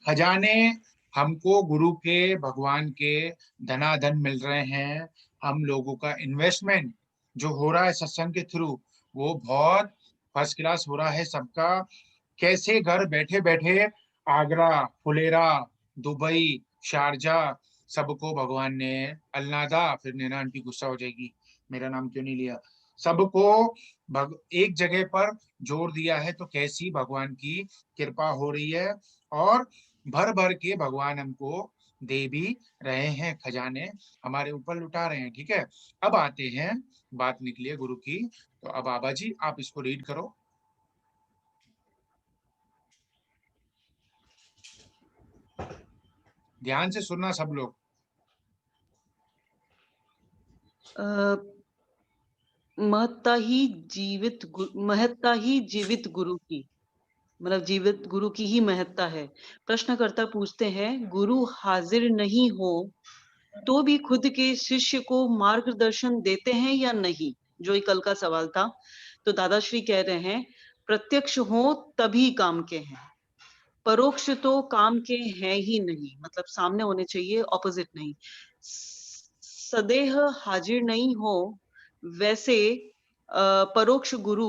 खजाने हमको गुरु के, भगवान के धनाधन मिल रहे हैं। हम लोगों का इन्वेस्टमेंट जो हो रहा है सत्संग के थ्रू, वो बहुत फर्स्ट क्लास हो रहा है सबका। कैसे घर बैठे बैठे आगरा, फुलेरा, दुबई, शारजा, सबको भगवान ने अलनादा, फिर नैना आंटी गुस्सा हो जाएगी, मेरा नाम क्यों नहीं लिया, सबको एक जगह पर जोड़ दिया है। तो कैसी भगवान की कृपा हो रही है, और भर भर के भगवान हमको दे भी रहे हैं, खजाने हमारे ऊपर लुटा रहे हैं। ठीक है, अब आते हैं, बात निकली है गुरु की, तो अब बाबा जी आप इसको रीड करो। ध्यान से सुनना सब लोग। महत्ता ही जीवित गुरु की, मतलब जीवित गुरु की ही महत्ता है। प्रश्नकर्ता पूछते हैं, गुरु हाजिर नहीं हो तो भी खुद के शिष्य को मार्गदर्शन देते हैं या नहीं? जो ये कल का सवाल था। तो दादाश्री कह रहे हैं, प्रत्यक्ष हो तभी काम के हैं, परोक्ष तो काम के हैं ही नहीं, मतलब सामने होने चाहिए, ऑपोजिट नहीं। सदेह हाजिर नहीं हो वैसे परोक्ष गुरु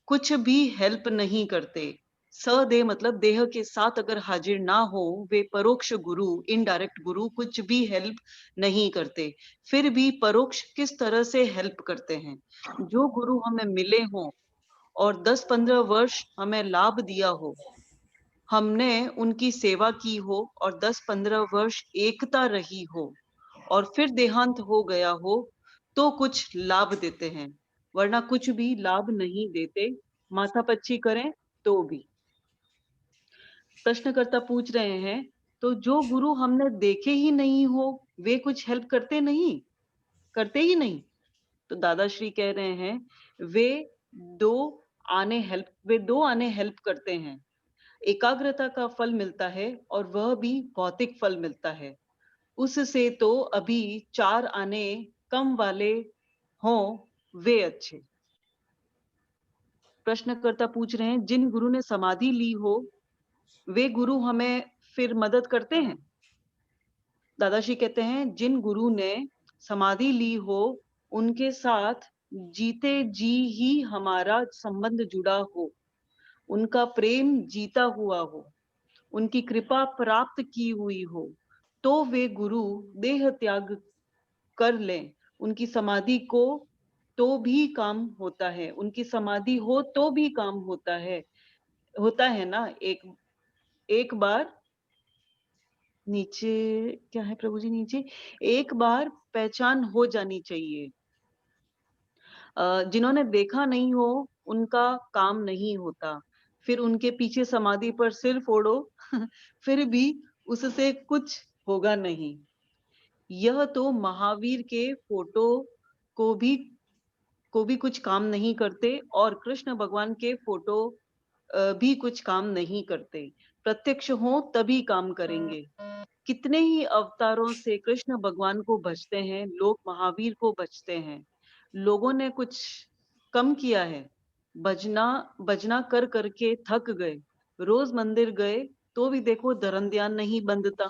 कुछ भी हेल्प नहीं करते। सदेह मतलब देह के साथ अगर हाजिर ना हो, वे परोक्ष गुरु, इनडायरेक्ट गुरु कुछ भी हेल्प नहीं करते। फिर भी परोक्ष किस तरह से हेल्प करते हैं? जो गुरु हमें मिले हों और 10-15 वर्ष हमें लाभ दिया हो, हमने उनकी सेवा की हो और 10-15 वर्ष एकता रही हो और फिर देहांत हो गया हो, तो कुछ लाभ देते हैं, वरना कुछ भी लाभ नहीं देते, माथापच्ची करें तो भी। प्रश्नकर्ता पूछ रहे हैं, तो जो गुरु हमने देखे ही नहीं हो, वे कुछ हेल्प करते नहीं, करते ही नहीं? तो दादाश्री कह रहे हैं, दो वे दो आने हेल्प करते हैं। एकाग्रता का फल मिलता है और वह भी भौतिक फल मिलता है। उससे तो अभी 4 आने कम वाले हों, वे अच्छे। प्रश्नकर्ता पूछ रहे हैं, जिन गुरु ने समाधि ली हो, वे गुरु हमें फिर मदद करते हैं? दादाश्री कहते हैं, जिन गुरु ने समाधि ली हो, उनके साथ जीते जी ही हमारा संबंध जुड़ा हो, उनका प्रेम जीता हुआ हो, उनकी कृपा प्राप्त की हुई हो, तो वे गुरु देह त्याग कर लें, उनकी समाधि को तो भी काम होता है, उनकी समाधि हो तो भी काम होता है ना। एक एक बार नीचे, क्या है प्रभु जी नीचे, एक बार पहचान हो जानी चाहिए। जिन्होंने देखा नहीं हो, उनका काम नहीं होता, फिर उनके पीछे समाधि पर सिर फोड़ो फिर भी उससे कुछ होगा नहीं। यह तो महावीर के फोटो को भी कुछ काम नहीं करते और कृष्ण भगवान के फोटो भी कुछ काम नहीं करते। प्रत्यक्ष हो तभी काम करेंगे। कितने ही अवतारों से कृष्ण भगवान को भजते हैं, लोग महावीर को भजते हैं। लोगों ने कुछ कम किया है? भजना भजना कर करके थक गए, रोज मंदिर गए तो भी देखो धर्म ध्यान नहीं बंधता।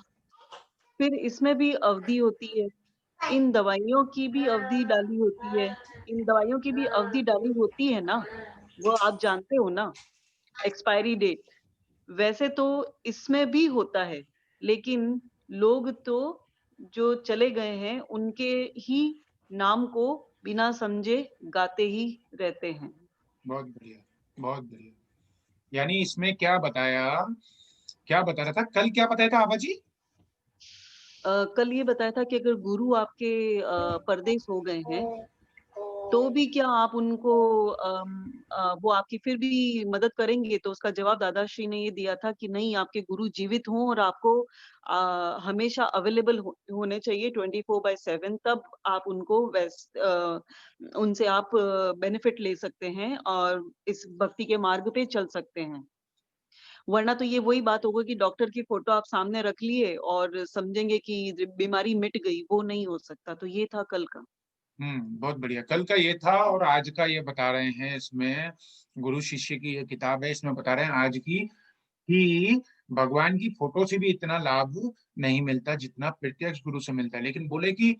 फिर इसमें भी अवधि होती है, इन दवाइयों की भी अवधि डाली होती है, इन दवाइयों की भी अवधि डाली होती है ना, वो आप जानते हो ना, एक्सपायरी डेट। वैसे तो इसमें भी होता है, लेकिन लोग तो जो चले गए हैं, उनके ही नाम को बिना समझे गाते ही रहते हैं। बहुत बढ़िया, बहुत बढ़िया। यानी इसमें क्या बताया, क्या बता रहा था कल, क्या बताया था आबा जी? कल ये बताया था कि अगर गुरु आपके परदेश हो गए हैं, तो भी क्या आप उनको वो आपकी फिर भी मदद करेंगे? तो उसका जवाब दादाश्री ने ये दिया था कि नहीं, आपके गुरु जीवित हों और आपको हमेशा अवेलेबल होने चाहिए 24/7, तब आप उनको उनसे आप बेनिफिट ले सकते हैं और इस भक्ति के मार्ग पे चल सकते हैं। वरना तो ये वही बात होगा कि डॉक्टर की फोटो आप सामने रख लिए और समझेंगे कि बीमारी मिट गई, वो नहीं हो सकता। तो ये था कल का। बहुत बढ़िया। कल का ये था, और आज का ये बता रहे हैं इसमें। गुरु शिष्य की ये किताब है, इसमें बता रहे हैं आज की कि भगवान की फोटो से भी इतना लाभ नहीं मिलता जितना प्रत्यक्ष गुरु से मिलता है। लेकिन बोले कि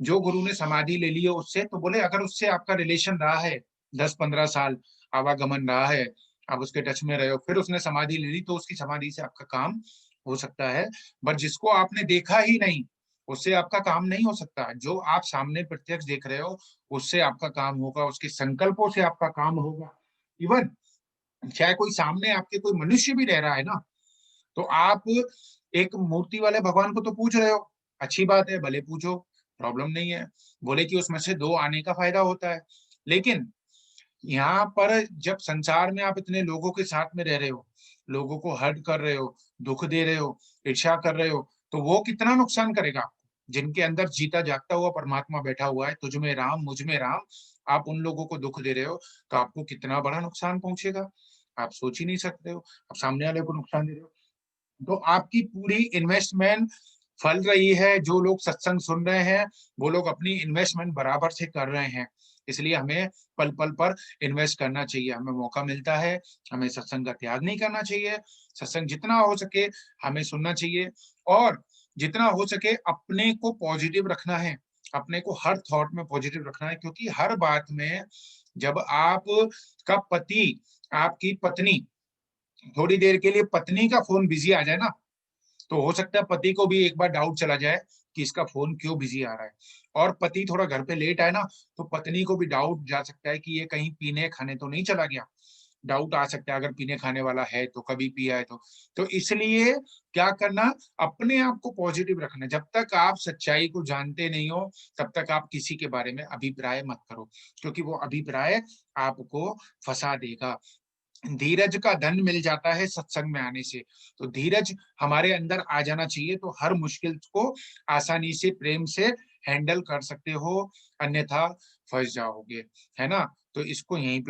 जो गुरु ने समाधि ले ली है उससे, तो बोले अगर उससे आपका रिलेशन रहा है 10-15 साल, आवागमन रहा है, आप उसके टच में रहे हो, फिर उसने समाधि ले ली, तो उसकी समाधि से आपका काम हो सकता है। बट जिसको आपने देखा ही नहीं, उससे आपका काम नहीं हो सकता। जो आप सामने प्रत्यक्ष देख रहे हो, उससे आपका काम होगा, उसके संकल्पों से आपका काम होगा। इवन चाहे कोई सामने आपके कोई मनुष्य भी रह रहा है ना, तो आप एक मूर्ति वाले भगवान को तो पूज रहे हो, अच्छी बात है, भले पूजो, प्रॉब्लम नहीं है। बोले कि उसमें से दो आने का फायदा होता है। लेकिन यहाँ पर जब संसार में आप इतने लोगों के साथ में रह रहे हो, लोगों को हर्ट कर रहे हो, दुख दे रहे हो, ईर्ष्या कर रहे हो, तो वो कितना नुकसान करेगा आपको। जिनके अंदर जीता जागता हुआ परमात्मा बैठा हुआ है, तुझ में राम मुझ में राम, आप उन लोगों को दुख दे रहे हो, तो आपको कितना बड़ा नुकसान पहुंचेगा, आप सोच ही नहीं सकते हो। आप सामने वाले को नुकसान दे रहे हो, तो आपकी पूरी इन्वेस्टमेंट फल रही है। जो लोग सत्संग सुन रहे हैं, वो लोग अपनी इन्वेस्टमेंट बराबर से कर रहे हैं। इसलिए हमें पल पल पर इन्वेस्ट करना चाहिए। हमें मौका मिलता है, हमें सत्संग का त्याग नहीं करना चाहिए। सत्संग जितना हो सके हमें सुनना चाहिए, और जितना हो सके अपने को पॉजिटिव रखना है, अपने को हर थॉट में पॉजिटिव रखना है। क्योंकि हर बात में जब आप का पति, आपकी पत्नी, थोड़ी देर के लिए पत्नी का फोन बिजी आ जाए ना, तो हो सकता है पति को भी एक बार डाउट चला जाए कि इसका फोन क्यों बिजी आ रहा है। और पति थोड़ा घर पे लेट आए ना, तो पत्नी को भी डाउट जा सकता है कि ये कहीं पीने खाने तो नहीं चला गया। डाउट आ सकता है अगर पीने खाने वाला है तो, कभी पिया है तो इसलिए क्या करना, अपने आप को पॉजिटिव रखना। जब तक आप सच्चाई को जानते नहीं हो, तब तक आप किसी के बारे में अभिप्राय मत करो, क्योंकि वो अभिप्राय आपको फंसा देगा। धीरज का धन मिल जाता है सत्संग में आने से। तो धीरज हमारे अंदर आ जाना चाहिए, तो हर मुश्किल को आसानी से प्रेम से हैंडल कर सकते हो, अन्यथा फंस जाओगे, है ना। तो इसको यहीं पे